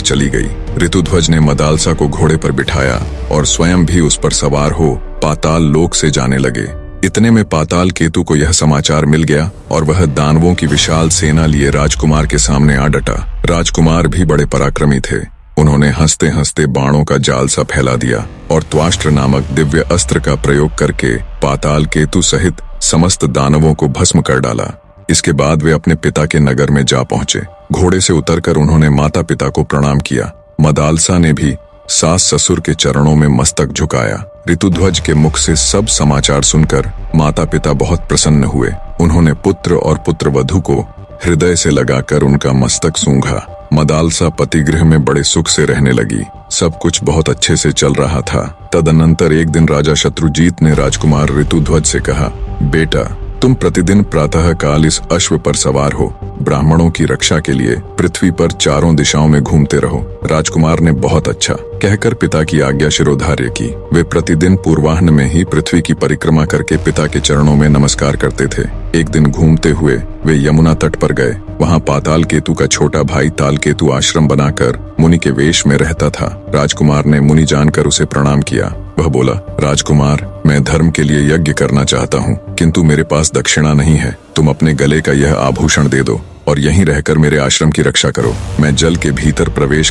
चली गई। ऋतुध्वज ने मदालसा को घोड़े पर बिठाया और स्वयं भी उस पर सवार हो पाताल लोक से जाने लगे। इतने में पाताल केतु को यह समाचार मिल गया और वह दानवों की विशाल सेना लिए राजकुमार के सामने आ डटा। राजकुमार भी बड़े पराक्रमी थे। उन्होंने हंसते हंसते बाणों का जाल सा फैला दिया और त्वाष्ट्र नामक दिव्य अस्त्र का प्रयोग करके पाताल केतु सहित समस्त दानवों को भस्म कर डाला। इसके बाद वे अपने पिता के नगर में जा पहुंचे। घोड़े से उतरकर उन्होंने माता पिता को प्रणाम किया। मदालसा ने भी सास ससुर के चरणों में मस्तक झुकाया। ऋतुध्वज के मुख से सब समाचार सुनकर माता पिता बहुत प्रसन्न हुए। उन्होंने पुत्र और पुत्रवधू को हृदय से लगाकर उनका मस्तक सूंघा। मदालसा पतिगृह में बड़े सुख से रहने लगी। सब कुछ बहुत अच्छे से चल रहा था। तदनंतर एक दिन राजा शत्रुजीत ने राजकुमार ऋतुध्वज से कहा, बेटा, तुम प्रतिदिन प्रातः काल इस अश्व पर सवार हो ब्राह्मणों की रक्षा के लिए पृथ्वी पर चारों दिशाओं में घूमते रहो। राजकुमार ने बहुत अच्छा कहकर पिता की आज्ञा शिरोधार्य की। वे प्रतिदिन पूर्वाह्न में ही पृथ्वी की परिक्रमा करके पिता के चरणों में नमस्कार करते थे। एक दिन घूमते हुए वे यमुना तट पर गए। वहाँ पाताल केतु का छोटा भाई ताल केतु आश्रम बनाकर मुनि के वेश में रहता था। राजकुमार ने मुनि जानकर उसे प्रणाम किया। वह बोला, राजकुमार, मैं धर्म के लिए यज्ञ करना चाहता हूँ, किंतु मेरे पास दक्षिणा नहीं है। तुम अपने गले का यह आभूषण दे दो और यहीं रहकर मेरे आश्रम की रक्षा करो। मैं जल के भीतर प्रवेश